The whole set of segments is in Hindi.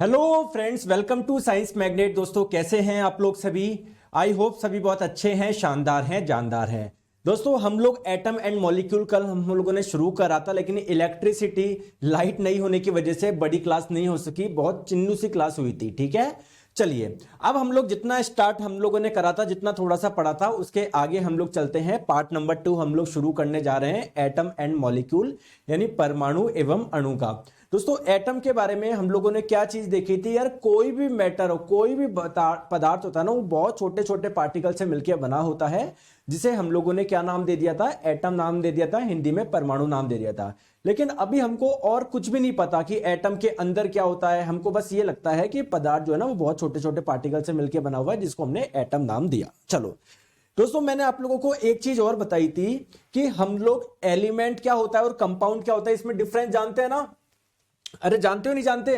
Hello friends, welcome to science magnet. दोस्तों कैसे हैं आप लोग सभी। आई होप सभी बहुत अच्छे हैं, शानदार हैं, जानदार हैं। दोस्तों हम लोग एटम एंड मॉलिक्यूल कल हम लोगों ने शुरू करा था, लेकिन इलेक्ट्रिसिटी लाइट नहीं होने की वजह से बड़ी क्लास नहीं हो सकी, बहुत चिन्नू सी क्लास हुई थी। ठीक है, चलिए अब हम लोग जितना स्टार्ट हम लोगों ने करा था, जितना थोड़ा सा पढ़ा था, उसके आगे हम लोग चलते हैं। पार्ट नंबर 2 हम लोग शुरू करने जा रहे हैं, एटम एंड मॉलिक्यूल यानी परमाणु एवं अणु का। दोस्तों एटम के बारे में हम लोगों ने क्या चीज देखी थी यार, कोई भी मैटर हो, कोई भी पदार्थ होता है ना, वो बहुत छोटे छोटे पार्टिकल से मिलकर बना होता है, जिसे हम लोगों ने क्या नाम दे दिया था, एटम नाम दे दिया था, हिंदी में परमाणु नाम दे दिया था। लेकिन अभी हमको और कुछ भी नहीं पता कि एटम के अंदर क्या होता है, हमको बस ये लगता है कि पदार्थ जो है ना वो बहुत छोटे छोटे पार्टिकल से मिलकर बना हुआ है, जिसको हमने एटम नाम दिया। चलो दोस्तों, मैंने आप लोगों को एक चीज और बताई थी कि हम लोग एलिमेंट क्या होता है और कंपाउंड क्या होता है, इसमें डिफरेंस जानते हैं ना। अरे जानते हो नहीं जानते।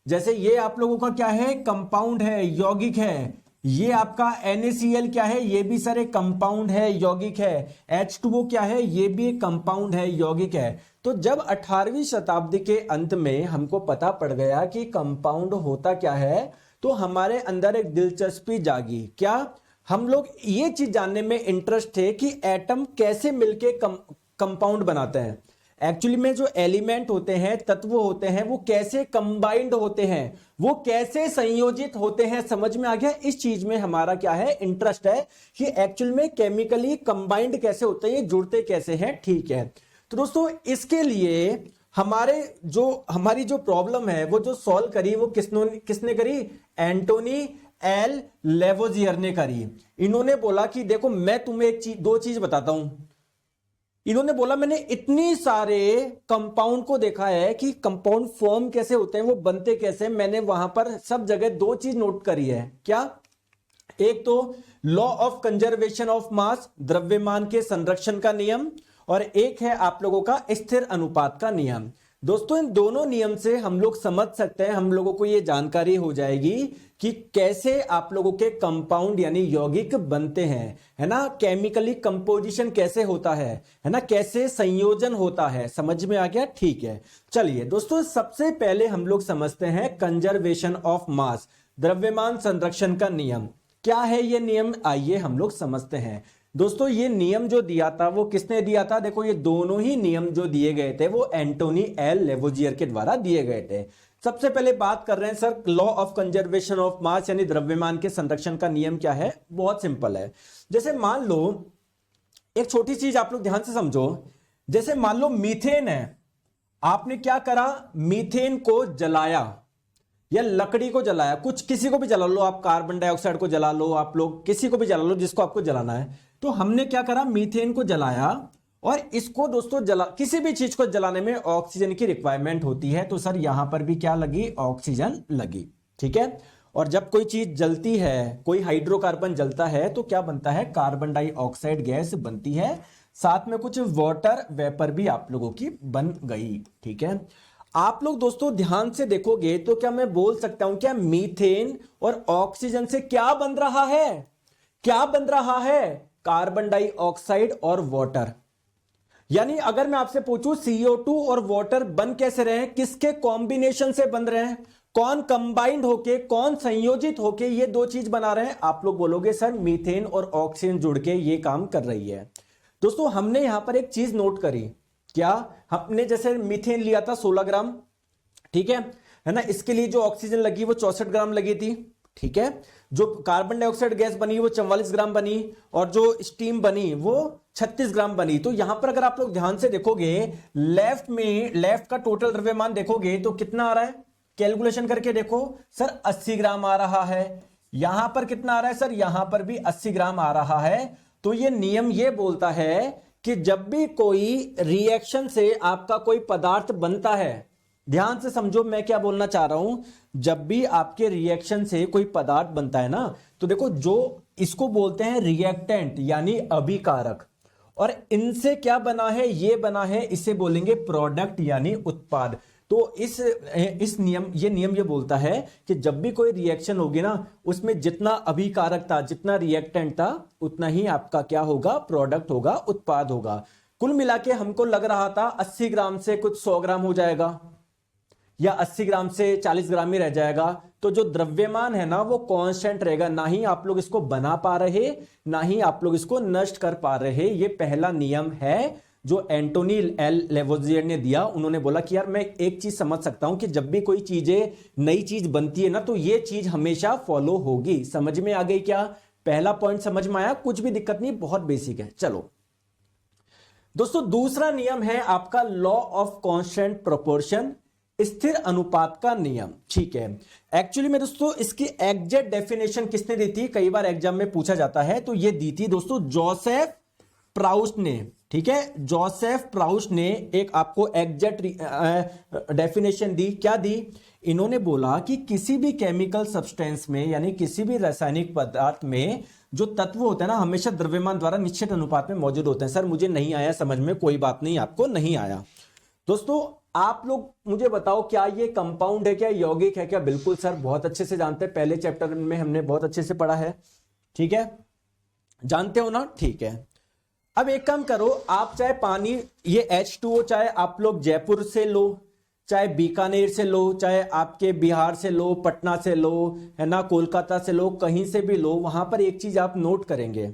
जैसे ये आप लोगों का क्या है, कंपाउंड है, यौगिक है। ये आपका NaCl क्या है, ये भी सर एक कंपाउंड है, यौगिक है। H2O क्या है, ये भी एक कंपाउंड है, यौगिक है। तो जब 18वीं शताब्दी के अंत में हमको पता पड़ गया कि कंपाउंड होता क्या है, तो हमारे अंदर एक दिलचस्पी जागी। क्या, हम लोग ये चीज जानने में इंटरेस्ट थे कि एटम कैसे मिलके कंपाउंड बनाते हैं। एक्चुअली में जो एलिमेंट होते हैं, तत्व होते हैं, वो कैसे कंबाइंड होते हैं, वो कैसे संयोजित होते हैं, समझ में आ गया। इस चीज में हमारा क्या है, इंटरेस्ट है कि एक्चुअल में केमिकली कंबाइंड कैसे होते हैं, ये जुड़ते कैसे हैं। ठीक है, तो दोस्तों इसके लिए हमारी जो प्रॉब्लम है वो जो सॉल्व करी, वो किसने करी, एंटोनी एल लेवोजियर ने करी। इन्होंने बोला कि देखो मैं तुम्हें दो चीज बताता हूं। इन्होंने बोला मैंने इतनी सारे कंपाउंड को देखा है कि कंपाउंड फॉर्म कैसे होते हैं, वो बनते कैसे। मैंने वहां पर सब जगह दो चीज नोट करी है। क्या, एक तो law of conservation of mass, द्रव्यमान के संरक्षण का नियम, और एक है आप लोगों का स्थिर अनुपात का नियम। दोस्तों इन दोनों नियम से हम लोग समझ सकते हैं, हम लोगों को यह जानकारी हो जाएगी कि कैसे आप लोगों के कंपाउंड यानी यौगिक बनते हैं, है ना। केमिकली कंपोजिशन कैसे होता है ना, कैसे संयोजन होता है। समझ में आ गया। ठीक है, चलिए दोस्तों सबसे पहले हम लोग समझते हैं कंजर्वेशन ऑफ मास, द्रव्यमान संरक्षण का नियम। क्या है ये नियम, आइए हम लोग समझते हैं। दोस्तों ये नियम जो दिया था वो किसने दिया था, देखो ये दोनों ही नियम जो दिए गए थे वो एंटोनी एल लेवोजियर के द्वारा दिए गए थे। सबसे पहले बात कर रहे हैं sir, law of conservation of mass यानी द्रव्यमान के संरक्षण का नियम क्या है। बहुत सिंपल है। जैसे मान लो, एक छोटी चीज आप लोग ध्यान से समझो। जैसे मान लो मीथेन है, आपने क्या करा, मीथेन को जलाया या लकड़ी को जलाया, कुछ किसी को भी जला लो, आप कार्बन डाइऑक्साइड को जला लो, आप लोग किसी को भी जला लो जिसको आपको जलाना है। तो हमने क्या करा, मीथेन को जलाया, और इसको दोस्तों किसी भी चीज को जलाने में ऑक्सीजन की रिक्वायरमेंट होती है, तो सर यहां पर भी क्या लगी, ऑक्सीजन लगी। ठीक है, और जब कोई चीज जलती है, कोई हाइड्रोकार्बन जलता है तो क्या बनता है, कार्बन डाइऑक्साइड गैस बनती है, साथ में कुछ वाटर वेपर भी आप लोगों की बन गई। ठीक है, आप लोग दोस्तों ध्यान से देखोगे तो क्या मैं बोल सकता हूं, क्या मीथेन और ऑक्सीजन से क्या बन रहा है, क्या बन रहा है, कार्बन डाइऑक्साइड और वाटर। यानी अगर मैं आपसे पूछूं CO2 और वाटर बन कैसे रहे हैं, किसके कॉम्बिनेशन से बन रहे हैं, कौन कंबाइंड होके, कौन संयोजित होके ये दो चीज बना रहे हैं, आप लोग बोलोगे सर मीथेन और ऑक्सीजन जुड़ के ये काम कर रही है। दोस्तों हमने यहां पर एक चीज नोट करी, क्या, हमने जैसे मीथेन लिया था 16 ग्राम, ठीक है ना, इसके लिए जो ऑक्सीजन लगी वो 64 ग्राम लगी थी। ठीक है, जो कार्बन डाइऑक्साइड गैस बनी वो 44 ग्राम बनी, और जो स्टीम बनी वो 36 ग्राम बनी। तो यहां पर अगर आप लोग ध्यान से देखोगे, लेफ्ट का टोटल द्रव्यमान देखोगे तो कितना आ रहा है, कैलकुलेशन करके देखो सर 80 ग्राम आ रहा है। यहां पर कितना आ रहा है सर, यहां पर भी 80 ग्राम आ रहा है। तो ये नियम ये बोलता है कि जब भी कोई रिएक्शन से आपका कोई पदार्थ बनता है, ध्यान से समझो मैं क्या बोलना चाह रहा हूं, जब भी आपके रिएक्शन से कोई पदार्थ बनता है ना, तो देखो जो इसको बोलते हैं रिएक्टेंट यानी अभिकारक, और इनसे क्या बना है, ये बना है, इसे बोलेंगे प्रोडक्ट यानी उत्पाद। तो इस नियम ये बोलता है कि जब भी कोई रिएक्शन होगी ना, उसमें जितना अभिकारक था, जितना रिएक्टेंट था, उतना ही आपका क्या होगा, प्रोडक्ट होगा, उत्पाद होगा। कुल मिला के हमको लग रहा था 80 ग्राम से कुछ 100 ग्राम हो जाएगा, या 80 ग्राम से 40 ग्राम ही रह जाएगा, तो जो द्रव्यमान है ना वो कांस्टेंट रहेगा, ना ही आप लोग इसको बना पा रहे, ना ही आप लोग इसको नष्ट कर पा रहे। ये पहला नियम है जो एंटोनी एल लेवोजियर ने दिया। उन्होंने बोला कि यार मैं एक चीज समझ सकता हूं कि जब भी कोई चीजें नई चीज बनती है ना तो ये चीज हमेशा फॉलो होगी। समझ में आ गई क्या? पहला पॉइंट समझ में आया? कुछ भी दिक्कत नहीं, बहुत बेसिक है। चलो दोस्तों, दूसरा नियम है आपका लॉ ऑफ कांस्टेंट प्रोपोर्शन, स्थिर अनुपात का नियम। ठीक है, एक्चुअली में दोस्तों इसकी एग्जैक्ट डेफिनेशन किसने दी थी, कई बार एग्जाम में पूछा जाता है, तो ये दी थी दोस्तों जोसेफ प्राउस्ट ने। ठीक है, जोसेफ प्राउस्ट ने एक आपको एग्जैक्ट डेफिनेशन दी। क्या दी? इन्होंने बोला कि किसी भी केमिकल सब्सटेंस में, यानी किसी भी रासायनिक पदार्थ में जो तत्व होते हैं ना हमेशा द्रव्यमान द्वारा निश्चित अनुपात में मौजूद होते हैं। सर मुझे नहीं आया समझ में, कोई बात नहीं, आपको नहीं आया। दोस्तों आप लोग मुझे बताओ, क्या ये कंपाउंड है, क्या यौगिक है क्या? बिल्कुल सर, बहुत अच्छे से जानते हैं, पहले चैप्टर में हमने बहुत अच्छे से पढ़ा है। ठीक है, जानते हो ना? ठीक है, अब एक काम करो, आप चाहे पानी ये H2O चाहे आप लोग जयपुर से लो, चाहे बीकानेर से लो, चाहे आपके बिहार से लो, पटना से लो, है ना, कोलकाता से लो, कहीं से भी लो, वहां पर एक चीज आप नोट करेंगे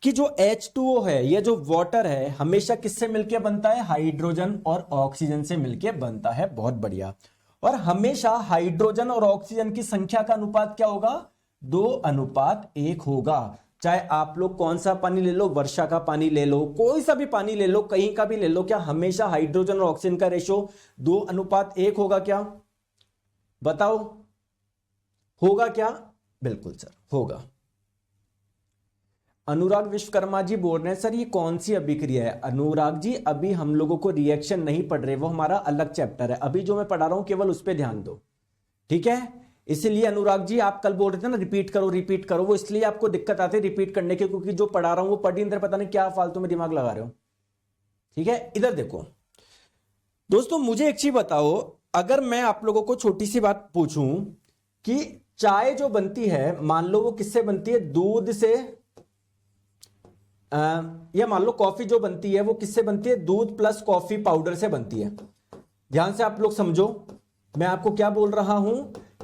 कि जो H2O है, ये जो वाटर है, हमेशा किससे मिलके बनता है? हाइड्रोजन और ऑक्सीजन से मिलके बनता है। बहुत बढ़िया। और हमेशा हाइड्रोजन और ऑक्सीजन की संख्या का अनुपात क्या होगा? 2:1 होगा। चाहे आप लोग कौन सा पानी ले लो, वर्षा का पानी ले लो, कोई सा भी पानी ले लो, कहीं का भी ले लो, क्या हमेशा हाइड्रोजन और ऑक्सीजन का रेशो 2:1 होगा क्या? बताओ, होगा क्या? बिल्कुल सर, होगा। अनुराग विश्वकर्मा जी बोल रहे हैं सर ये कौन सी अभिक्रिया है? अनुराग जी अभी हम लोगों को रिएक्शन नहीं पढ़ रहे, वो हमारा अलग चैप्टर है। अभी जो मैं पढ़ा रहा हूं केवल उस पर ध्यान दो। ठीक है, इसलिए अनुराग जी आप कल बोल रहे थे ना रिपीट करो रिपीट करो, वो इसलिए आपको दिक्कत आती है रिपीट करने की, क्योंकि जो पढ़ा रहा हूं वो पढ़ ही नहीं, पता नहीं क्या फालतू में दिमाग लगा रहे हो। ठीक है, इधर देखो दोस्तों, मुझे एक चीज बताओ, अगर मैं आप लोगों को छोटी सी बात पूछूं कि चाय जो बनती है, मान लो वो किससे बनती है? दूध से। या मान लो कॉफी जो बनती है वो किससे बनती है? दूध प्लस कॉफी पाउडर से बनती है। ध्यान से आप लोग समझो, मैं आपको क्या बोल रहा हूं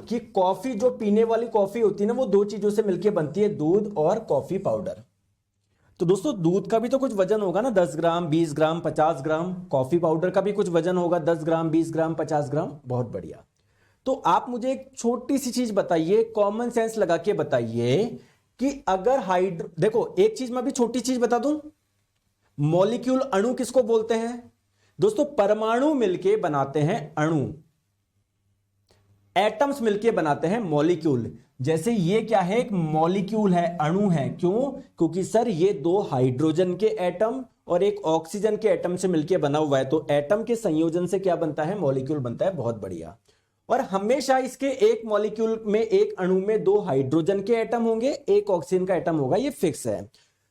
कि कॉफी जो पीने वाली कॉफी होती है ना वो 2 चीजों से मिलकर बनती है, दूध और कॉफी पाउडर। तो दोस्तों दूध का भी तो कुछ वजन होगा ना, 10 ग्राम 20 ग्राम 50 ग्राम। कॉफी पाउडर का भी कुछ वजन होगा, 10 ग्राम 20 ग्राम 50 ग्राम। बहुत बढ़िया। तो आप मुझे एक छोटी सी चीज बताइए, कॉमन सेंस लगा के बताइए कि अगर देखो एक चीज मैं भी छोटी चीज बता दूं, मॉलिक्यूल अणु किसको बोलते हैं? दोस्तों परमाणु मिलके बनाते हैं अणु, एटम्स मिलके बनाते हैं मॉलिक्यूल। जैसे ये क्या है? एक मॉलिक्यूल है, अणु है। क्यों? क्योंकि सर ये 2 हाइड्रोजन के एटम और एक ऑक्सीजन के एटम से मिलके बना हुआ है, तो एटम के संयोजन से क्या बनता है? मॉलिक्यूल बनता है। बहुत बढ़िया। और हमेशा इसके एक मॉलिक्यूल में, एक अणु में 2 हाइड्रोजन के एटम होंगे, एक ऑक्सीजन का एटम होगा, ये फिक्स है।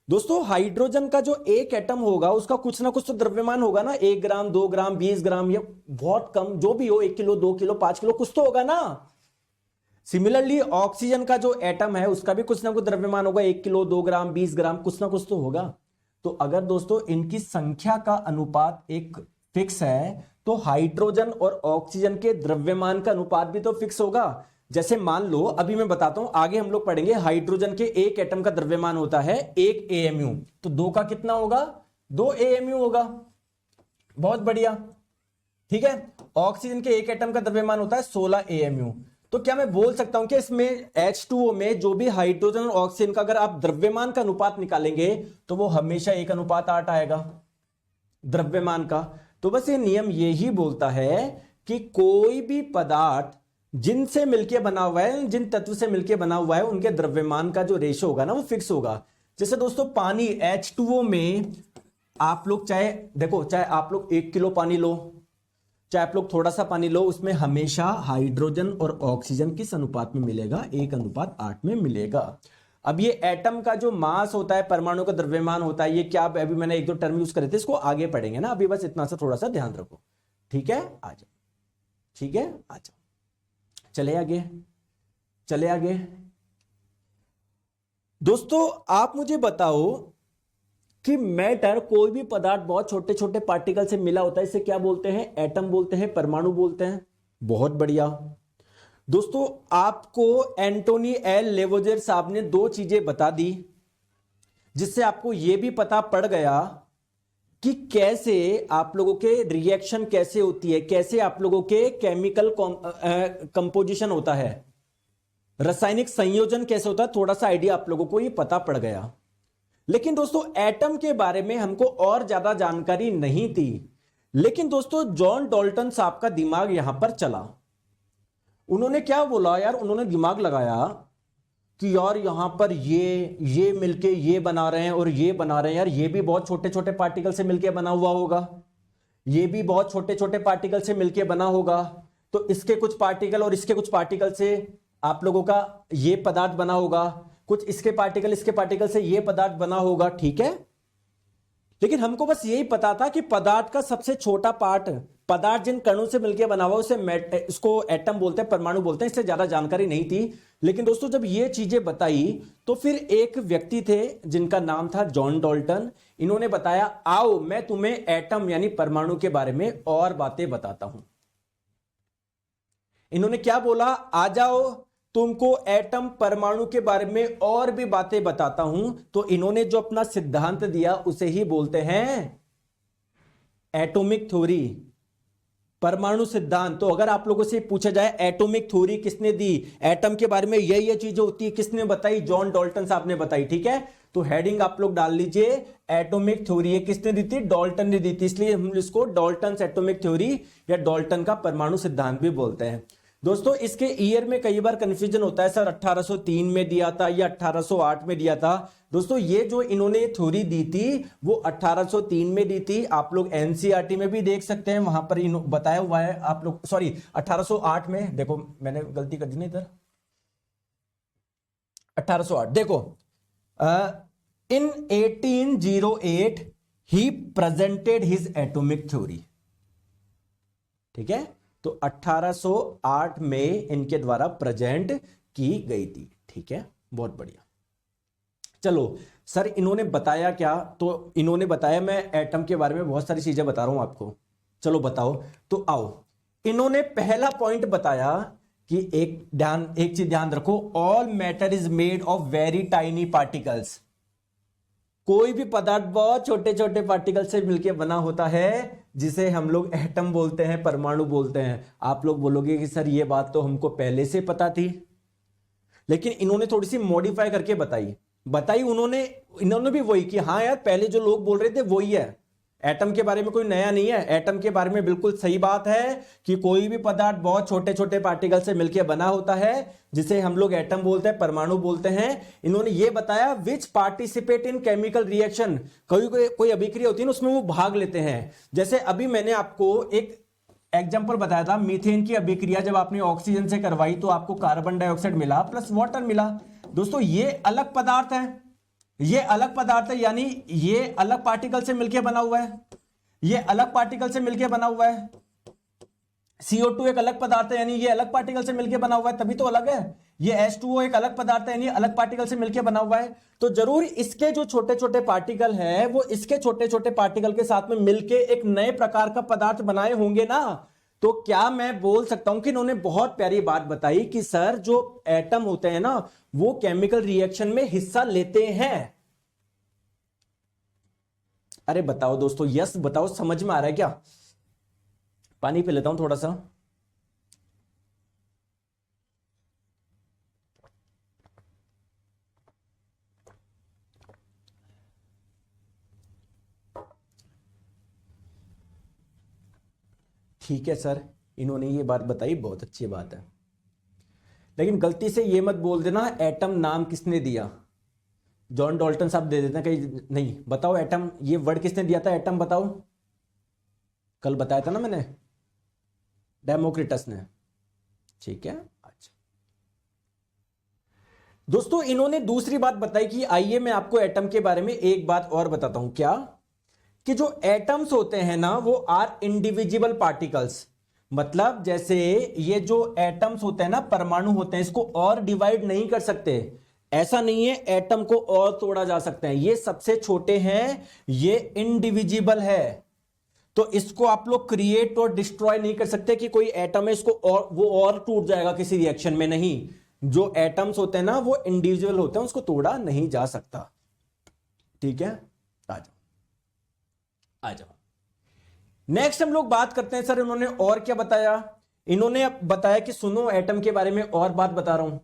दोस्तों हाइड्रोजन का जो एक एटम होगा उसका कुछ ना कुछ तो द्रव्यमान होगा ना, 1 ग्राम 2 ग्राम 20 ग्राम, या बहुत कम जो भी हो, 1 किलो 2 किलो 5 किलो, कुछ तो होगा ना। सिमिलरली ऑक्सीजन का जो एटम है उसका भी कुछ ना कुछ द्रव्यमान होगा, 1 किलो 2 ग्राम 20 ग्राम, कुछ ना कुछ तो होगा। तो अगर दोस्तों इनकी संख्या का अनुपात एक फिक्स है, तो हाइड्रोजन और ऑक्सीजन के द्रव्यमान का अनुपात भी तो फिक्स होगा। जैसे मान लो, अभी मैं बताता हूं, आगे हम लोग पढ़ेंगे, हाइड्रोजन के एक एटम का द्रव्यमान होता है 1 AMU, तो 2 का कितना होगा? 2 AMU होगा। बहुत बढ़िया। ठीक है, ऑक्सीजन के एक एटम का द्रव्यमान होता है 16 AMU। तो क्या मैं बोल सकता हूं कि इसमें H2O में जो भी हाइड्रोजन और ऑक्सीजन का अगर आप द्रव्यमान का अनुपात निकालेंगे तो वो हमेशा 1:8 आएगा द्रव्यमान का। तो बस ये नियम यही बोलता है कि कोई भी पदार्थ जिनसे मिलके बना हुआ है, जिन तत्व से मिलके बना हुआ है, उनके द्रव्यमान का जो रेशो होगा ना वो फिक्स होगा। जैसे दोस्तों पानी H2O में आप लोग चाहे देखो, चाहे आप लोग 1 किलो पानी लो, चाहे आप लोग थोड़ा सा पानी लो, उसमें हमेशा हाइड्रोजन और ऑक्सीजन किस अनुपात में मिलेगा? 1:8 में मिलेगा। अब ये एटम का जो मास होता है, परमाणु का द्रव्यमान होता है, ये क्या, अभी मैंने 1-2 टर्म यूज करे थे, इसको आगे पढ़ेंगे ना, अभी बस इतना सा थोड़ा सा ध्यान रखो। ठीक है, आ जाओ। ठीक है, आ जाओ, चले आगे, चले आगे। दोस्तों आप मुझे बताओ कि मैटर, कोई भी पदार्थ बहुत छोटे छोटे पार्टिकल से मिला होता है, इसे क्या बोलते हैं? एटम बोलते हैं, परमाणु बोलते हैं। बहुत बढ़िया। दोस्तों आपको एंटोनी एल लेवोजियर साहब ने दो चीजें बता दी, जिससे आपको यह भी पता पड़ गया कि कैसे आप लोगों के रिएक्शन कैसे होती है, कैसे आप लोगों के केमिकल कंपोजिशन होता है, रासायनिक संयोजन कैसे होता है, थोड़ा सा आइडिया आप लोगों को ये पता पड़ गया। लेकिन दोस्तों एटम के बारे में हमको और ज्यादा जानकारी नहीं थी। लेकिन दोस्तों जॉन डाल्टन साहब का दिमाग यहां पर चला। उन्होंने क्या बोला यार, उन्होंने दिमाग लगाया कि यार यहां पर ये मिलके ये बना रहे हैं और ये बना रहे हैं, यार ये भी बहुत छोटे छोटे पार्टिकल से मिलके बना हुआ होगा, ये भी बहुत छोटे छोटे पार्टिकल से मिलके बना होगा, तो इसके कुछ पार्टिकल और इसके कुछ पार्टिकल से आप लोगों का ये पदार्थ बना होगा, कुछ इसके पार्टिकल से ये पदार्थ बना होगा, ठीक है। लेकिन हमको बस यही पता था कि पदार्थ का सबसे छोटा पार्ट, पदार्थ जिन कणों से मिलकर बना हुआ उसे इसको एटम बोलते हैं, परमाणु बोलते हैं, इससे ज्यादा जानकारी नहीं थी। लेकिन दोस्तों जब ये चीजें बताई तो फिर एक व्यक्ति थे जिनका नाम था जॉन डाल्टन। इन्होंने बताया आओ मैं तुम्हें एटम यानी परमाणु के बारे में और बातें बताता हूं। इन्होंने क्या बोला, आ जाओ तुमको एटम परमाणु के बारे में और भी बातें बताता हूं। तो इन्होंने जो अपना सिद्धांत दिया उसे ही बोलते हैं एटॉमिक थ्योरी, परमाणु सिद्धांत। तो अगर आप लोगों से पूछा जाए एटॉमिक थ्योरी किसने दी, एटम के बारे में ये चीजें होती है किसने बताई, जॉन डाल्टन साहब ने बताई, ठीक है। तो हेडिंग आप लोग डाल लीजिए एटॉमिक थ्योरी, किसने दी थी, डाल्टन ने दी थी, इसलिए हम इसको डाल्टन एटॉमिक थ्योरी या डाल्टन का परमाणु सिद्धांत भी बोलते हैं। दोस्तों इसके ईयर में कई बार कंफ्यूजन होता है, सर 1803 में दिया था या 1808 में दिया था। दोस्तों ये जो इन्होंने थ्योरी दी थी वो 1803 में दी थी। आप लोग एनसीईआरटी में भी देख सकते हैं, वहां पर बताया हुआ है आप लोग, सॉरी 1808 में, देखो मैंने गलती कर दी ना इधर, 1808 देखो, इन 1808 he presented his atomic theory, ठीक है। तो 1808 में इनके द्वारा प्रेजेंट की गई थी, ठीक है, बहुत बढ़िया। चलो सर इन्होंने बताया क्या, तो इन्होंने बताया, मैं एटम के बारे में बहुत सारी चीजें बता रहा हूं आपको, चलो बताओ। तो आओ, इन्होंने पहला पॉइंट बताया कि एक चीज ध्यान रखो, all matter is made of very tiny particles. कोई भी पदार्थ बहुत छोटे छोटे पार्टिकल से मिलकर बना होता है, जिसे हम लोग एटम बोलते हैं, परमाणु बोलते हैं। आप लोग बोलोगे कि सर ये बात तो हमको पहले से पता थी, लेकिन इन्होंने थोड़ी सी मॉडिफाई करके बताई इन्होंने भी वही कि हाँ यार पहले जो लोग बोल रहे थे वही है, एटम के बारे में कोई नया नहीं है। एटम के बारे में बिल्कुल सही बात है कि कोई भी पदार्थ बहुत छोटे छोटे पार्टिकल से मिलकर बना होता है, जिसे हम लोग एटम बोलते हैं, परमाणु बोलते हैं। इन्होंने ये बताया विच पार्टिसिपेट इन केमिकल रिएक्शन, कोई अभिक्रिया होती है ना उसमें वो भाग लेते हैं। जैसे अभी मैंने आपको एक एग्जाम्पल बताया था, मीथेन की अभिक्रिया जब आपने ऑक्सीजन से करवाई तो आपको कार्बन डाइऑक्साइड मिला प्लस वाटर मिला। दोस्तों ये अलग पदार्थ है, ये अलग पदार्थ है, यानी ये अलग पार्टिकल से मिलकर बना हुआ है, ये अलग पार्टिकल से मिलकर बना हुआ है। CO2 एक अलग पदार्थ है, यानी ये अलग पार्टिकल से मिलकर बना हुआ है, तभी तो अलग है। ये H2O एक अलग पदार्थ है, यानी अलग पार्टिकल से मिलकर बना हुआ है। तो जरूर इसके जो छोटे छोटे पार्टिकल हैं वो इसके छोटे छोटे पार्टिकल के साथ में मिलकर एक नए प्रकार का पदार्थ बनाए होंगे ना। तो क्या मैं बोल सकता हूं कि इन्होंने बहुत प्यारी बात बताई कि सर जो एटम होते हैं ना वो केमिकल रिएक्शन में हिस्सा लेते हैं। अरे बताओ दोस्तों, यस बताओ, समझ में आ रहा है क्या? पानी पी लेता हूं थोड़ा सा। ठीक है सर, इन्होंने ये बात बताई, बहुत अच्छी बात है, लेकिन गलती से ये मत बोल देना एटम नाम किसने दिया। जॉन डाल्टन साहब दे देते हैं कहीं, नहीं बताओ एटम ये वर्ड किसने दिया था, एटम बताओ। कल बताया था ना मैंने, डेमोक्रिटस ने, ठीक है। अच्छा दोस्तों इन्होंने दूसरी बात बताई कि आइए मैं आपको एटम के बारे में एक बात और बताता हूं, क्या कि जो एटम्स होते हैं ना वो आर इंडिविजिबल पार्टिकल्स। मतलब जैसे ये जो एटम्स होते हैं ना, परमाणु होते हैं, इसको और डिवाइड नहीं कर सकते। ऐसा नहीं है एटम को और तोड़ा जा सकता है, ये सबसे छोटे हैं, ये इनडिविजिबल है। तो इसको आप लोग क्रिएट और डिस्ट्रॉय नहीं कर सकते कि कोई एटम है इसको और वो और टूट जाएगा किसी रिएक्शन में, नहीं। जो एटम्स होते हैं ना वो इंडिविजुअल होते हैं, उसको तोड़ा नहीं जा सकता। ठीक है, आ जाओ आ जाओ। नेक्स्ट हम लोग बात करते हैं सर इन्होंने और क्या बताया। इन्होंने बताया कि सुनो एटम के बारे में और बात बता रहा हूं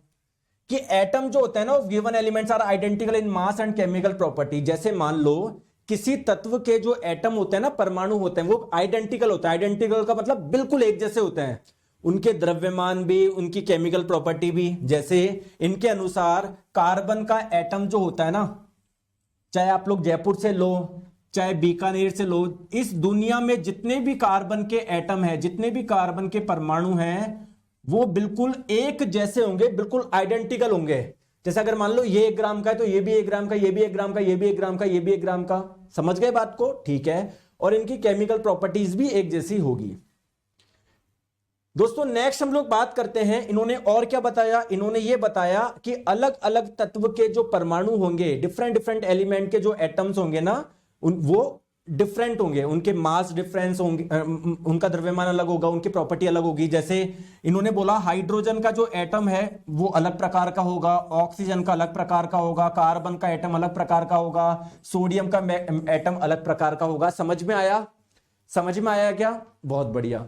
कि एटम जो होता है ना, given elements are identical in mass and chemical property. जैसे मान लो किसी तत्व के जो एटम होते हैं ना, परमाणु होते हैं, वो आइडेंटिकल होता है। आइडेंटिकल का मतलब बिल्कुल एक जैसे होते हैं, उनके द्रव्यमान भी, उनकी केमिकल प्रॉपर्टी भी। जैसे इनके अनुसार कार्बन का एटम जो होता है ना, चाहे आप लोग जयपुर से लो चाहे बीकानेर से लो, इस दुनिया में जितने भी कार्बन के एटम हैं, जितने भी कार्बन के परमाणु हैं, वो बिल्कुल एक जैसे होंगे, बिल्कुल आइडेंटिकल होंगे। जैसे अगर मान लो ये 1 ग्राम का है तो ये भी 1 ग्राम का, ये भी 1 ग्राम का, ये भी 1 ग्राम का, ये भी 1 ग्राम का। समझ गए बात को? ठीक है। और इनकी केमिकल प्रॉपर्टीज भी एक जैसी होगी। दोस्तों नेक्स्ट हम लोग बात करते हैं, इन्होंने और क्या बताया। इन्होंने ये बताया कि अलग अलग तत्व के जो परमाणु होंगे, डिफरेंट डिफरेंट एलिमेंट के जो एटम्स होंगे ना, वो डिफरेंट होंगे, उनके मास डिफरेंस होंगे, उनका द्रव्यमान अलग होगा, उनकी प्रॉपर्टी अलग होगी। जैसे इन्होंने बोला हाइड्रोजन का जो एटम है वो अलग प्रकार का होगा, ऑक्सीजन का अलग प्रकार का होगा, कार्बन का एटम अलग प्रकार का होगा, सोडियम का एटम अलग प्रकार का होगा। समझ में आया? समझ में आया क्या? बहुत बढ़िया।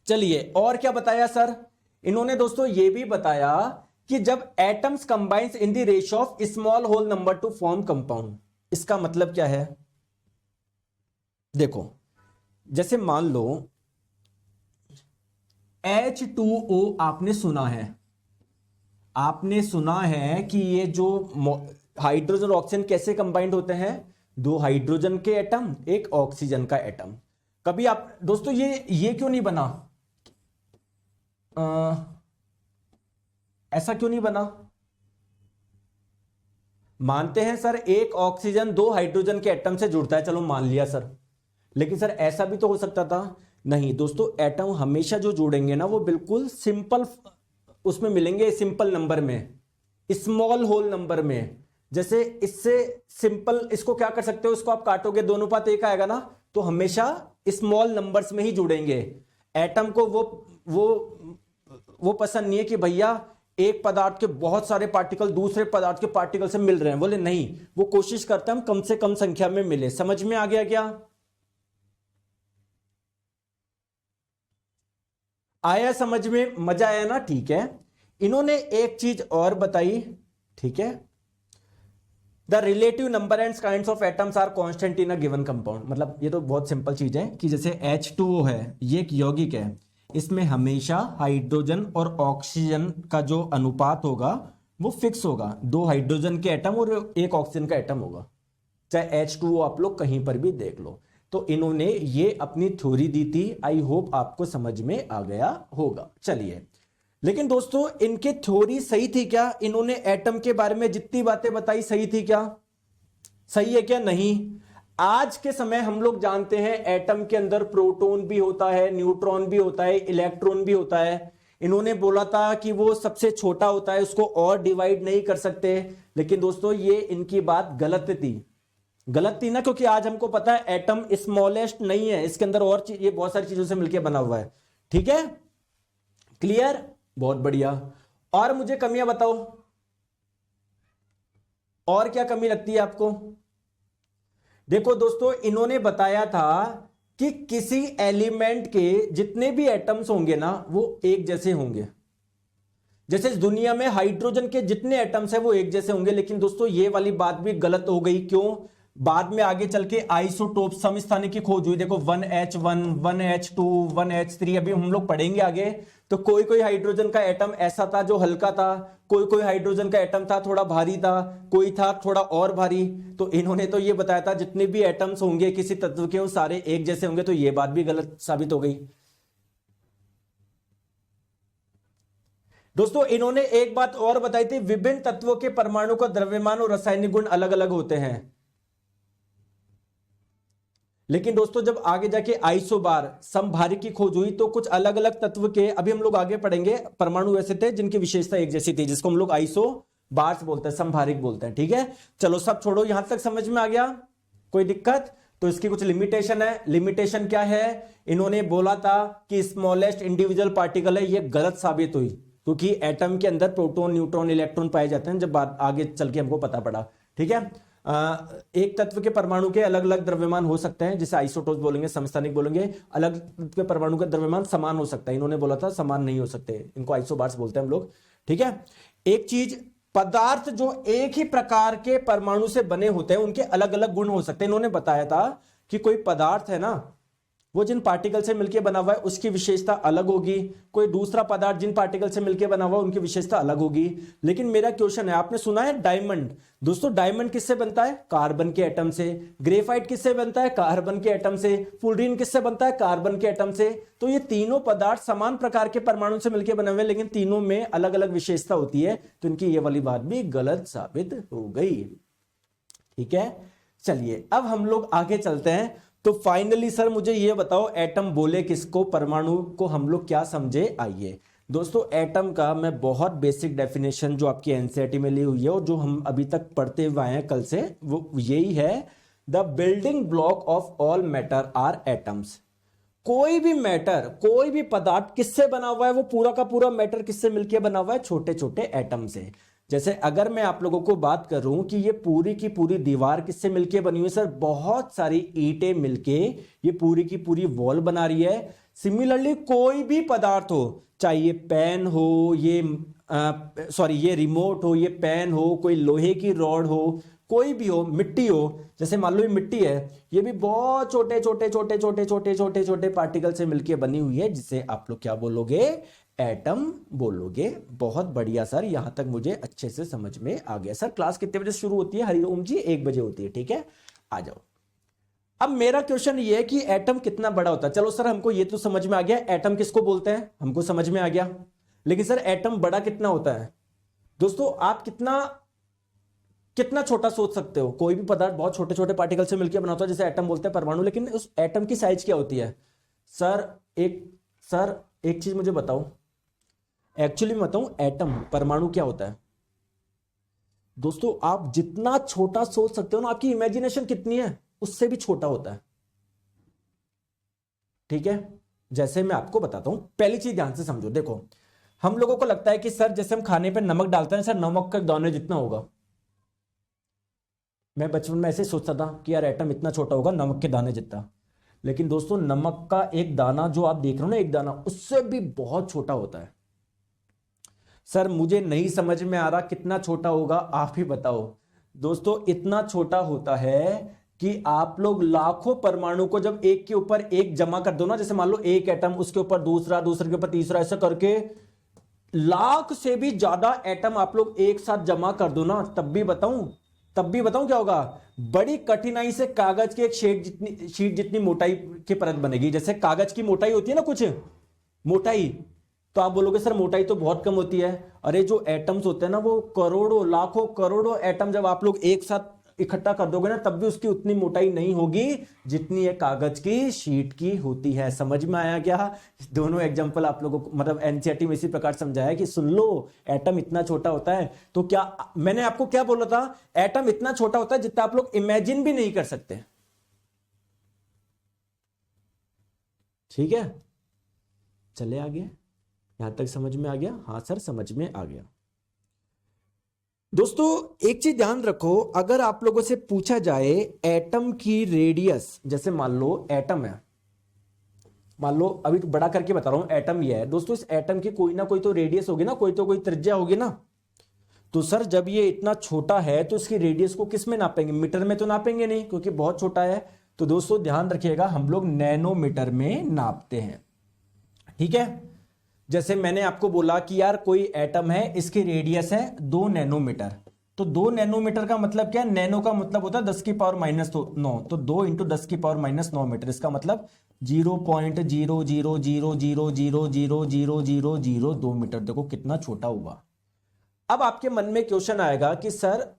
चलिए और क्या बताया सर इन्होंने। दोस्तों ये भी बताया कि जब atoms combines in the ratio of small whole number to form compound. इसका मतलब क्या है? देखो जैसे मान लो H2O आपने सुना है, आपने सुना है कि ये जो हाइड्रोजन और ऑक्सीजन कैसे कंबाइंड होते हैं, 2 हाइड्रोजन के एटम, 1 ऑक्सीजन का एटम। कभी आप दोस्तों ये क्यों नहीं बना, ऐसा क्यों नहीं बना? मानते हैं सर 1 ऑक्सीजन 2 हाइड्रोजन के एटम से जुड़ता है, चलो मान लिया सर, लेकिन सर ऐसा भी तो हो सकता था। नहीं दोस्तों, एटम हमेशा जो जोड़ेंगे ना वो बिल्कुल सिंपल उसमें मिलेंगे, सिंपल नंबर में, स्मॉल होल नंबर में। जैसे इससे सिंपल इसको क्या कर सकते हो, इसको आप काटोगे 2:1 आएगा ना, तो हमेशा स्मॉल नंबर्स में ही जुड़ेंगे। एटम को वो पसंद नहीं है कि भैया एक पदार्थ के बहुत सारे पार्टिकल दूसरे पदार्थ के पार्टिकल से मिल रहे हैं, बोले नहीं, वो कोशिश करते हैं हम कम से कम संख्या में मिले। समझ में आ गया क्या? आया समझ में? मजा आया ना? ठीक है। इन्होंने एक चीज और बताई, ठीक है, the relative number and kinds of atoms are constant in a given compound. मतलब ये तो बहुत सिंपल चीज है कि जैसे H2O है, ये एक यौगिक है, इसमें हमेशा हाइड्रोजन और ऑक्सीजन का जो अनुपात होगा वो फिक्स होगा, 2 हाइड्रोजन के एटम और 1 ऑक्सीजन का एटम होगा, चाहे H2O आप लोग कहीं पर भी देख लो। तो इन्होंने ये अपनी थ्योरी दी थी, आई होप आपको समझ में आ गया होगा। चलिए, लेकिन दोस्तों इनके थ्योरी सही थी क्या? इन्होंने एटम के बारे में जितनी बातें बताई सही थी क्या? सही है क्या? नहीं। आज के समय हम लोग जानते हैं एटम के अंदर प्रोटॉन भी होता है, न्यूट्रॉन भी होता है, इलेक्ट्रॉन भी होता है। इन्होंने बोला था कि वो सबसे छोटा होता है, उसको और डिवाइड नहीं कर सकते, लेकिन दोस्तों ये इनकी बात गलत थी। गलत थी ना, क्योंकि आज हमको पता है एटम स्मॉलेस्ट नहीं है, इसके अंदर और ये बहुत सारी चीजों से मिलकर बना हुआ है। ठीक है, क्लियर? बहुत बढ़िया। और मुझे कमियां बताओ, और क्या कमी लगती है आपको? देखो दोस्तों, इन्होंने बताया था कि किसी एलिमेंट के जितने भी एटम्स होंगे ना वो एक जैसे होंगे। जैसे इस दुनिया में हाइड्रोजन के जितने एटम्स हैं वो एक जैसे होंगे, लेकिन दोस्तों ये वाली बात भी गलत हो गई। क्यों? बाद में आगे चल के आइसोटोप समस्थानिक की खोज हुई। देखो 1H1, 1H2, 1H3 अभी हम लोग पढ़ेंगे आगे। तो कोई कोई हाइड्रोजन का एटम ऐसा था जो हल्का था, कोई कोई हाइड्रोजन का एटम था थोड़ा भारी था, कोई था थोड़ा और भारी। तो इन्होंने तो ये बताया था जितने भी एटम्स होंगे किसी तत्व के वो सारे एक जैसे होंगे, तो ये बात भी गलत साबित हो गई। दोस्तों इन्होंने एक बात और बताई थी, विभिन्न तत्वों के परमाणु का द्रव्यमान और रासायनिक गुण अलग अलग होते हैं। लेकिन दोस्तों जब आगे जाके आइसोबार समभारिक की खोज हुई तो कुछ अलग अलग तत्व के, अभी हम लोग आगे पढ़ेंगे, परमाणु ऐसे थे जिनकी विशेषता एक जैसी थी, जिसको हम लोग आइसोबार्स बोलते हैं, समभारिक बोलते हैं। ठीक है, चलो सब छोड़ो, यहां तक समझ में आ गया? कोई दिक्कत? तो इसकी कुछ लिमिटेशन है। लिमिटेशन क्या है? इन्होंने बोला था कि स्मॉलेस्ट इंडिविजुअल पार्टिकल है, ये गलत साबित हुई, क्योंकि एटम के अंदर प्रोटॉन, न्यूट्रॉन, इलेक्ट्रॉन पाए जाते हैं, जब आगे चल के हमको पता पड़ा। ठीक है, एक तत्व के परमाणु के अलग अलग द्रव्यमान हो सकते हैं, जिसे आइसोटोप बोलेंगे, समस्थानिक बोलेंगे। अलग तत्व के परमाणु का द्रव्यमान समान हो सकता है, इन्होंने बोला था समान नहीं हो सकते, इनको आइसोबार्स बोलते हैं हम लोग। ठीक है, एक चीज, पदार्थ जो एक ही प्रकार के परमाणु से बने होते हैं उनके अलग अलग गुण हो सकते हैं। इन्होंने बताया था कि कोई पदार्थ है ना, वो जिन पार्टिकल से मिलकर बना हुआ है उसकी विशेषता अलग होगी, कोई दूसरा पदार्थ जिन पार्टिकल से मिलकर बना हुआ है उनकी विशेषता अलग होगी। लेकिन मेरा क्वेश्चन है, आपने सुना है डायमंड? दोस्तों डायमंड किससे बनता है? कार्बन के एटम से। ग्रेफाइट किससे बनता है? कार्बन के एटम से। फुलरीन किससे बनता है? कार्बन के एटम से। तो ये तीनों पदार्थ समान प्रकार के परमाणु से मिलकर बने हुए, लेकिन तीनों में अलग अलग विशेषता होती है, तो इनकी ये वाली बात भी गलत साबित हो गई। ठीक है, चलिए अब हम लोग आगे चलते हैं। तो फाइनली सर मुझे ये बताओ, एटम बोले किसको, परमाणु को हम लोग क्या समझे? आइए दोस्तों, एटम का मैं बहुत बेसिक डेफिनेशन जो आपकी एनसीईआरटी में ली हुई है और जो हम अभी तक पढ़ते हुए आए हैं कल से, वो यही है, the building block of all matter are atoms. कोई भी मैटर, कोई भी पदार्थ किससे बना हुआ है? वो पूरा का पूरा मैटर किससे मिलकर बना हुआ है? छोटे छोटे एटम से। जैसे अगर मैं आप लोगों को बात करूं कि ये पूरी की पूरी दीवार किससे मिलके बनी हुई है, सर बहुत सारी ईंटें मिलके ये पूरी की पूरी वॉल बना रही है। सिमिलरली कोई भी पदार्थ हो, चाहे ये पेन हो, ये रिमोट हो, ये पेन हो, कोई लोहे की रॉड हो, कोई भी हो, मिट्टी हो, जैसे मान लो ये मिट्टी है, ये भी बहुत छोटे छोटे छोटे छोटे छोटे छोटे छोटे पार्टिकल से मिलके बनी हुई है, जिसे आप लोग क्या बोलोगे? एटम बोलोगे। बहुत बढ़िया सर, यहां तक मुझे अच्छे से समझ में आ गया। सर क्लास कितने बजे शुरू होती है? हरिओम जी 1 बजे होती है। ठीक है, आ जाओ। अब मेरा क्वेश्चन ये है कि एटम कितना बड़ा होता है? चलो सर हमको ये तो समझ में आ गया, एटम किसको बोलते हैं, हमको समझ में आ गया। लेकिन सर एटम बड़ा कितना होता है? दोस्तों आप कितना छोटा सोच सकते हो? कोई भी पदार्थ बहुत छोटे छोटे पार्टिकल से मिलकर बना होता है, जैसे एटम बोलते हैं, परमाणु। लेकिन उस एटम की साइज क्या होती है? सर एक चीज मुझे बताओ, एक्चुअली मैं बताऊं, एटम, परमाणु क्या होता है? दोस्तों आप जितना छोटा सोच सकते हो ना, आपकी इमेजिनेशन कितनी है, उससे भी छोटा होता है। ठीक है, जैसे मैं आपको बताता हूं, पहली चीज ध्यान से समझो। देखो हम लोगों को लगता है कि सर जैसे हम खाने पे नमक डालते हैं, सर नमक का दाने जितना होगा। मैं बचपन में ऐसे सोचता था कि यार एटम इतना छोटा होगा, नमक के दाने जितना। लेकिन दोस्तों नमक का एक दाना जो आप देख रहे हो ना, एक दाना, उससे भी बहुत छोटा होता है। सर मुझे नहीं समझ में आ रहा कितना छोटा होगा, आप ही बताओ। दोस्तों इतना छोटा होता है कि आप लोग लाखों परमाणु को जब एक के ऊपर एक जमा कर दो ना, जैसे मान लो एक एटम, उसके ऊपर दूसरा, दूसरे के ऊपर तीसरा, ऐसा करके लाख से भी ज्यादा एटम आप लोग एक साथ जमा कर दो ना, तब भी बताऊं क्या होगा? बड़ी कठिनाई से कागज के एक शीट जितनी मोटाई की परत बनेगी। जैसे कागज की मोटाई होती है ना, कुछ मोटाई, तो आप बोलोगे सर मोटाई तो बहुत कम होती है। अरे जो एटम्स होते हैं ना, वो करोड़ों, लाखों, करोड़ों एटम जब आप लोग एक साथ इकट्ठा कर दोगे ना, तब भी उसकी उतनी मोटाई नहीं होगी जितनी एक कागज की शीट की होती है। समझ में आया क्या? दोनों एग्जांपल आप लोगों को मतलब एनसीईआरटी में इसी प्रकार समझाया कि सुन लो, एटम इतना छोटा होता है। तो क्या मैंने आपको क्या बोला था? एटम इतना छोटा होता है जितना आप लोग इमेजिन भी नहीं कर सकते। ठीक है, चले आगे, यहां तक समझ में आ गया? हाँ सर समझ में आ गया। दोस्तों एक चीज ध्यान रखो, अगर आप लोगों से पूछा जाए एटम की रेडियस, जैसे मान लो एटम है, मान लो अभी तो बड़ा करके बता रहा हूं, एटम ये है दोस्तों, इस एटम की कोई ना कोई तो रेडियस होगी ना, कोई त्रिज्या होगी ना। तो सर जब ये इतना छोटा है तो इसकी रेडियस को किस में नापेंगे? मीटर में तो नापेंगे नहीं, क्योंकि बहुत छोटा है। तो दोस्तों ध्यान रखिएगा, हम लोग नैनोमीटर में नापते हैं। ठीक है, जैसे मैंने आपको बोला कि यार कोई एटम है, इसकी रेडियस है 2 नैनोमीटर। तो 2 नैनोमीटर का मतलब क्या? नैनो का मतलब होता है 10 की पावर -9, तो 2 × 10 की पावर -9 मीटर। इसका मतलब 0.00000000002 मीटर। देखो कितना छोटा हुआ। अब आपके मन में क्वेश्चन आएगा कि सर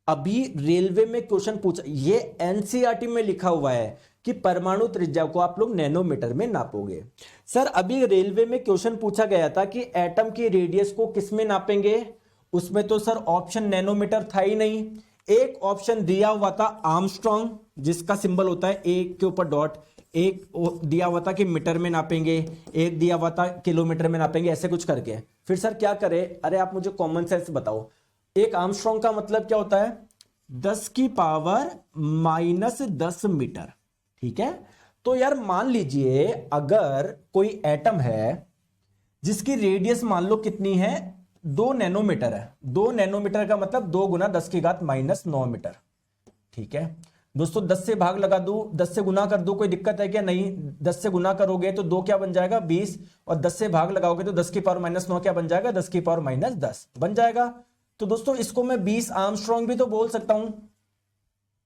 अभी रेलवे में क्वेश्चन पूछा, ये एनसीईआरटी में लिखा हुआ है कि परमाणु त्रिज्या को आप लोग नैनोमीटर में नापोगे। सर अभी रेलवे में क्वेश्चन पूछा गया था कि एटम की रेडियस को किस में नापेंगे? उसमें तो सर ऑप्शन नैनोमीटर था ही नहीं। एक ऑप्शन दिया हुआ था आर्मस्ट्रॉन्ग, जिसका सिंबल होता है एक के ऊपर डॉट, एक दिया हुआ था कि मीटर में नापेंगे, एक दिया हुआ था किलोमीटर में नापेंगे, ऐसे कुछ करके। फिर सर क्या करे, अरे आप मुझे कॉमन सेंस बताओ, एक आर्मस्ट्रॉन्ग का मतलब क्या होता है, 10 की पावर -10 मीटर, ठीक है। तो यार मान लीजिए अगर कोई एटम है जिसकी रेडियस मान लो कितनी है, 2 नैनोमीटर है, 2 नैनोमीटर का मतलब 2 गुना 10 की घात -9 मीटर, ठीक है दोस्तों। 10 से भाग लगा दूं, 10 से गुना कर दूं, कोई दिक्कत है क्या, नहीं। 10 से गुना करोगे तो 2 क्या बन जाएगा 20, और 10 से भाग लगाओगे तो 10 की पावर -9 क्या बन जाएगा, 10 की पावर -10 बन जाएगा। तो दोस्तों इसको मैं 20 आर्मस्ट्रॉन्ग भी तो बोल सकता हूं,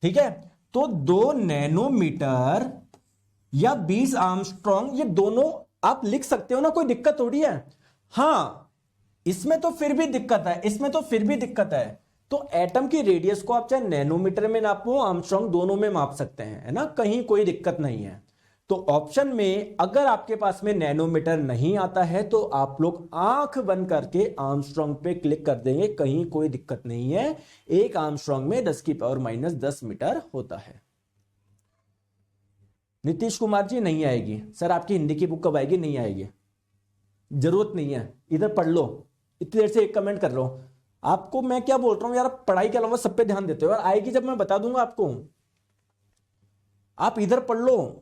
ठीक है। तो 2 नैनोमीटर या 20 आर्मस्ट्रॉन्ग, ये दोनों आप लिख सकते हो ना, कोई दिक्कत थोड़ी है। हाँ इसमें तो फिर भी दिक्कत है, इसमें तो फिर भी दिक्कत है। तो एटम की रेडियस को आप चाहे नैनोमीटर में नापो, आर्मस्ट्रॉन्ग, दोनों में माप सकते हैं, है ना, कहीं कोई दिक्कत नहीं है। तो ऑप्शन में अगर आपके पास में नैनोमीटर नहीं आता है तो आप लोग आंख बंद करके आर्मस्ट्रॉन्ग पे क्लिक कर देंगे, कहीं कोई दिक्कत नहीं है। एक आर्मस्ट्रॉन्ग में 10 की पावर -10 मीटर होता है। नीतीश कुमार जी नहीं आएगी सर, आपकी हिंदी की बुक कब आएगी, नहीं आएगी, जरूरत नहीं है, इधर पढ़ लो। इतनी देर से एक कमेंट कर रहा हूं, आपको मैं क्या बोल रहा हूं यार, पढ़ाई के अलावा सब पे ध्यान देते हो यार, आएगी जब मैं बता दूंगा आपको, आप इधर पढ़ लो।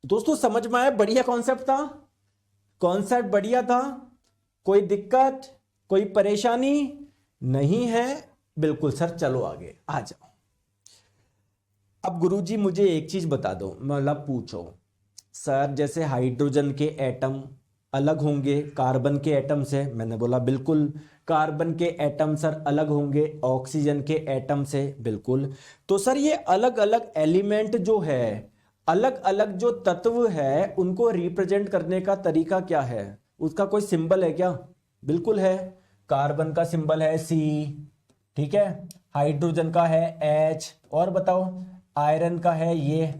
दोस्तों समझ में आया, बढ़िया कॉन्सेप्ट था, कॉन्सेप्ट बढ़िया था, कोई दिक्कत कोई परेशानी नहीं है, बिल्कुल सर। चलो आगे आ जाओ। अब गुरुजी मुझे एक चीज बता दो, मतलब पूछो सर, जैसे हाइड्रोजन के एटम अलग होंगे कार्बन के एटम से, मैंने बोला बिल्कुल, कार्बन के एटम सर अलग होंगे ऑक्सीजन के एटम से, बिल्कुल। तो सर ये अलग अलग एलिमेंट जो है, अलग अलग जो तत्व है, उनको रिप्रेजेंट करने का तरीका क्या है, उसका कोई सिंबल है क्या, बिल्कुल है। कार्बन का सिंबल है C, ठीक है, हाइड्रोजन का है H, और बताओ आयरन का है ये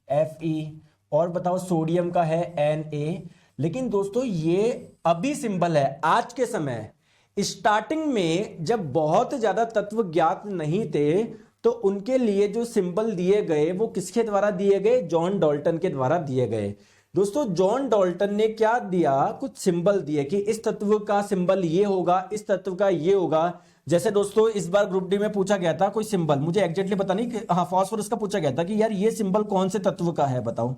Fe, और बताओ सोडियम का है Na। लेकिन दोस्तों ये अभी सिंबल है, आज के समय, स्टार्टिंग में जब बहुत ज्यादा तत्व ज्ञात नहीं थे तो उनके लिए जो सिंबल दिए गए वो किसके द्वारा दिए गए, जॉन डाल्टन के द्वारा दिए गए। दोस्तों जॉन डाल्टन ने क्या दिया, कुछ सिंबल दिए कि इस तत्व का सिंबल ये होगा, इस तत्व का ये होगा। जैसे दोस्तों इस बार ग्रुप डी में पूछा गया था कोई सिंबल, मुझे एग्जैक्टली पता नहीं कि हाँ फास्फोरस का पूछा गया था कि यार ये सिंबल कौन से तत्व का है, बताओ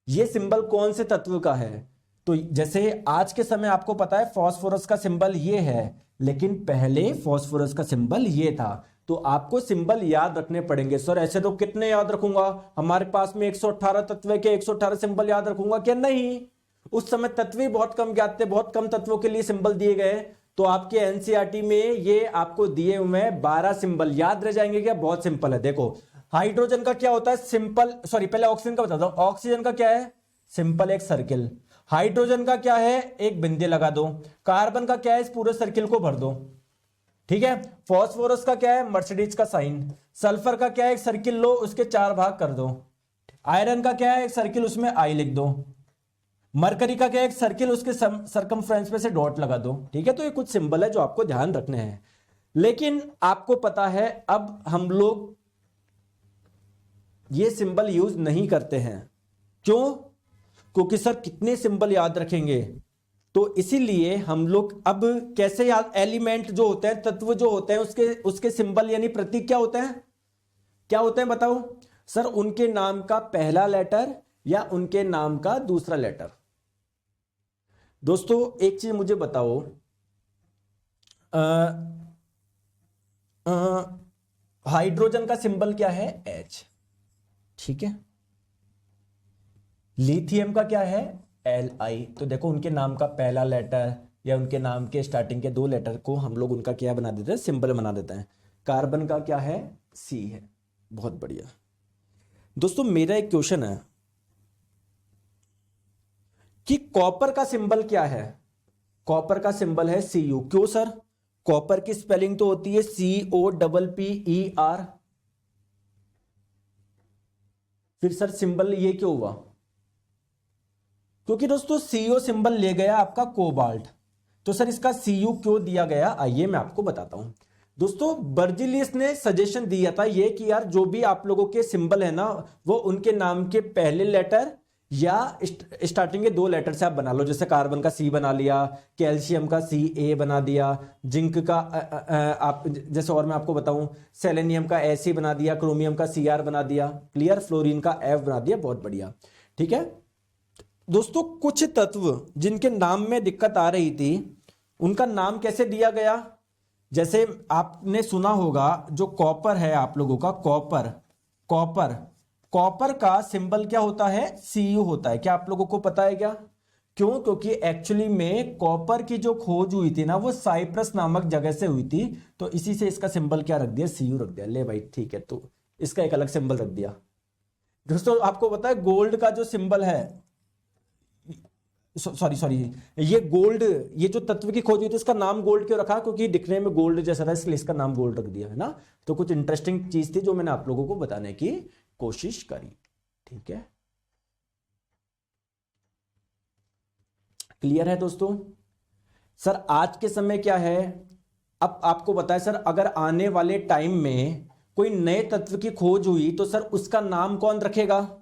ये सिंबल कौन से तत्व का है। तो जैसे आज के समय आपको पता है फास्फोरस का सिंबल ये है, लेकिन पहले फास्फोरस का सिंबल ये था। तो आपको सिंबल याद रखने पड़ेंगे। सर ऐसे तो कितने याद रखूंगा, हमारे पास में 118 तत्व है, के 118 सिंबल याद रखूंगा क्या, नहीं। उस समय तत्व ही बहुत कम ज्ञात थे, बहुत कम तत्वों के लिए सिंबल दिए गए। तो आपके एनसीईआरटी में ये आपको दिए हुए 12 सिंबल याद रह जाएंगे क्या, बहुत सिंपल है। देखो हाइड्रोजन का क्या होता है, सिंपल, सॉरी पहले ऑक्सीजन का बताता हूं। ऑक्सीजन का क्या है, सिंपल एक सर्किल। हाइड्रोजन का क्या है, एक बिंदी लगा दो। कार्बन का क्या है, इस पूरे सर्किल को भर दो, ठीक है। फास्फोरस का क्या है, मर्सिडीज का साइन। सल्फर का क्या है, एक सर्किल लो उसके 4 भाग कर दो। आयरन का क्या है, एक सर्किल उसमें आई लिख दो। मरकरी का क्या है, एक सर्किल उसके सरकमफ्रेंस पे से डॉट लगा दो, ठीक है। तो ये कुछ सिंबल है जो आपको ध्यान रखने हैं। लेकिन आपको पता है अब हम लोग ये सिंबल यूज नहीं करते हैं, क्यों, क्योंकि सर कितने सिंबल याद रखेंगे। तो इसीलिए हम लोग अब कैसे याद, एलिमेंट जो होते हैं, तत्व जो होते हैं, उसके सिंबल यानी प्रतीक क्या होते हैं, क्या होते हैं बताओ सर, उनके नाम का पहला लेटर या उनके नाम का दूसरा लेटर। दोस्तों एक चीज मुझे बताओ, हाइड्रोजन का सिंबल क्या है, H, ठीक है। लिथियम का क्या है, Li। तो देखो उनके नाम का पहला लेटर या उनके नाम के स्टार्टिंग के 2 लेटर को हम लोग उनका क्या बना देते हैं, सिंबल बना देते हैं। कार्बन का क्या है, C है, बहुत बढ़िया। दोस्तों मेरा एक क्वेश्चन है कि कॉपर का सिंबल क्या है, कॉपर का सिंबल है Cu। क्यों सर, कॉपर की स्पेलिंग तो होती है COPPER, फिर सर सिंबल ये क्यों हुआ, क्योंकि दोस्तों CO सिंबल ले गया आपका कोबाल्ट। तो सर इसका Cu क्यों दिया गया, आइए मैं आपको बताता हूं। दोस्तों बर्जिलियस ने सजेशन दिया था ये कि यार जो भी आप लोगों के सिंबल है ना वो उनके नाम के पहले लेटर या स्टार्टिंग के 2 लेटर से आप बना लो। जैसे कार्बन का सी बना लिया, कैल्शियम का CA बना दिया, जिंक का आप जैसे और मैं आपको बताऊं सेलेनियम का SE बना दिया, क्रोमियम का CR बना दिया, क्लियर, फ्लोरीन का F बना दिया। बहुत बढ़िया, ठीक है दोस्तों। कुछ तत्व जिनके नाम में दिक्कत आ रही थी उनका नाम कैसे दिया गया? जैसे आपने सुना होगा जो कॉपर है आप लोगों का, कॉपर का सिंबल क्या होता है? Cu होता है। क्या आप लोगों को पता है क्या? क्यों? क्योंकि एक्चुअली में कॉपर की जो खोज हुई थी ना वो साइप्रस नामक जगह से हुई थी, तो इसी से इसका सिंबल क्या रख दिया? Cu रख दिया। ले भाई ठीक है, तो इसका एक अलग सिंबल रख दिया। दोस्तों आपको पता है गोल्ड का जो सिंबल है, सॉरी ये गोल्ड, ये जो तत्व की खोज हुई थी इसका नाम गोल्ड क्यों रखा? क्योंकि दिखने में गोल्ड जैसा था इसलिए इसका नाम गोल्ड रख दिया है ना। तो कुछ इंटरेस्टिंग चीज थी जो मैंने आप लोगों को बताने की कोशिश करी, ठीक है। क्लियर है दोस्तों? सर आज के समय क्या है, अब आपको बताया सर अगर आने वाले टाइम में कोई नए तत्व की खोज हुई तो सर उसका नाम कौन रखेगा?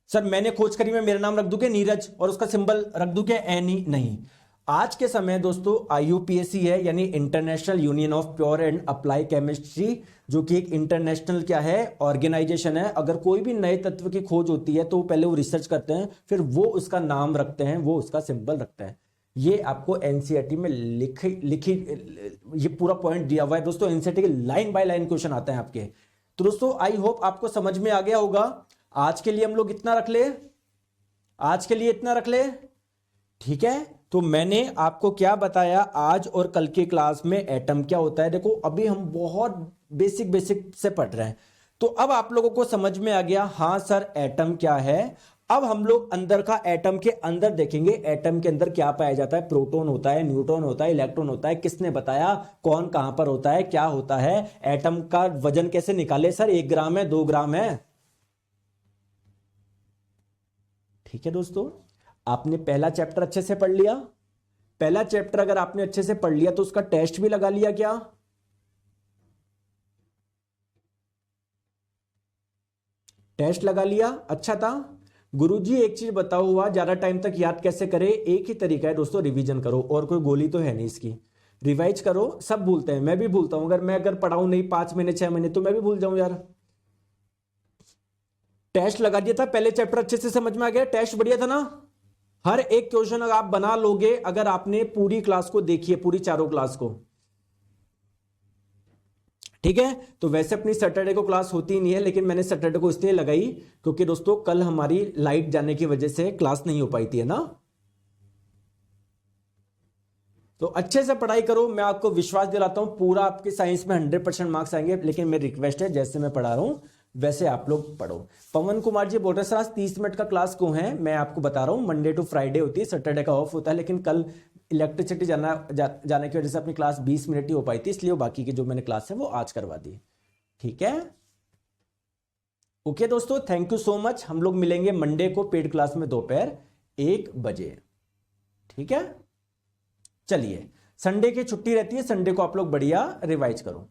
सर मैंने खोज करी, मैं मेरा नाम रख दूं क्या नीरज और उसका सिंबल रख दूं क्या NE? नहीं। आज के समय दोस्तों IUPAC है, यानी international union of pure and apply chemistry, जो कि एक इंटरनेशनल क्या है ऑर्गेनाइजेशन है। अगर कोई भी नए तत्व की खोज होती है तो पहले वो रिसर्च करते हैं, फिर वो उसका नाम रखते हैं, वो उसका सिंबल रखते हैं। ये आपको NCERT में लिखी ये पूरा पॉइंट दिया हुआ है दोस्तों। NCERT के लाइन बाय लाइन क्वेश्चन आते हैं आपके। तो दोस्तों आई होप आपको समझ में आ गया होगा। आज के लिए हम लोग इतना रख ले, आज के लिए इतना रख ले, ठीक है। तो मैंने आपको क्या बताया आज और कल की क्लास में एटम क्या होता है। देखो अभी हम बहुत बेसिक से पढ़ रहे हैं, तो अब आप लोगों को समझ में आ गया हां सर एटम क्या है। अब हम लोग अंदर का एटम के अंदर देखेंगे, एटम के अंदर क्या पाया जाता है। प्रोटॉन होता है, न्यूट्रॉन होता है, इलेक्ट्रॉन होता है, किसने बताया, कौन कहां पर होता है, क्या होता है। एटम का वजन कैसे निकाले सर, 1 ग्राम है, 2 ग्राम है, ठीक है दोस्तों। आपने पहला चैप्टर अच्छे से पढ़ लिया। पहला चैप्टर अगर आपने अच्छे से पढ़ लिया तो उसका टेस्ट भी लगा लिया क्या? टेस्ट लगा लिया, अच्छा था। गुरुजी एक चीज बताओ हुआ, ज्यादा टाइम तक याद कैसे करें? एक ही तरीका है दोस्तों, रिवीजन करो, और कोई गोली तो है नहीं इसकी। रिवाइज करो, सब भूलते हैं, मैं भी भूलता हूं। अगर पढ़ाऊं नहीं 5 महीने 6 महीने तो मैं भी भूल जाऊं यार। टेस्ट लगा दिया था, पहले चैप्टर अच्छे से समझ में आ गया, टेस्ट बढ़िया था ना। हर एक क्वेश्चन अगर आप बना लोगे, अगर आपने पूरी क्लास को देखी है, पूरी चारों क्लास को, ठीक है। तो वैसे अपनी सैटरडे को क्लास होती नहीं है, लेकिन मैंने सैटरडे को इसलिए लगाई क्योंकि दोस्तों कल हमारी लाइट जाने की वजह से क्लास नहीं हो पाई थी, है ना। तो अच्छे से पढ़ाई करो, मैं आपको विश्वास दिलाता हूं पूरा आपके साइंस में 100% मार्क्स आएंगे। लेकिन मेरी रिक्वेस्ट है जैसे मैं पढ़ा रहा हूं वैसे आप लोग पढ़ो। पवन कुमार जी बोल रहे सर आज 30 मिनट का क्लास क्यों है? मैं आपको बता रहा हूं मंडे टू फ्राइडे होती है, सैटरडे का ऑफ होता है, लेकिन कल इलेक्ट्रिसिटी जाने की वजह से अपनी क्लास 20 मिनट ही हो पाई थी, इसलिए बाकी की जो मैंने क्लास है वो आज करवा दी, ठीक है। ओके दोस्तों, थैंक यू सो मच। हम लोग मिलेंगे मंडे को पेड क्लास में दोपहर 1 बजे, ठीक है। चलिए, संडे की छुट्टी रहती है, संडे को आप लोग बढ़िया रिवाइज करो।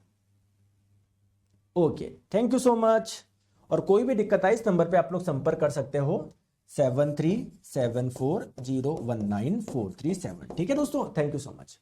Okay, thank you so much. और कोई भी दिक्कत आए इस नंबर पे आप लोग संपर्क कर सकते हो 7374019437, ठीक है दोस्तों। Thank you so much.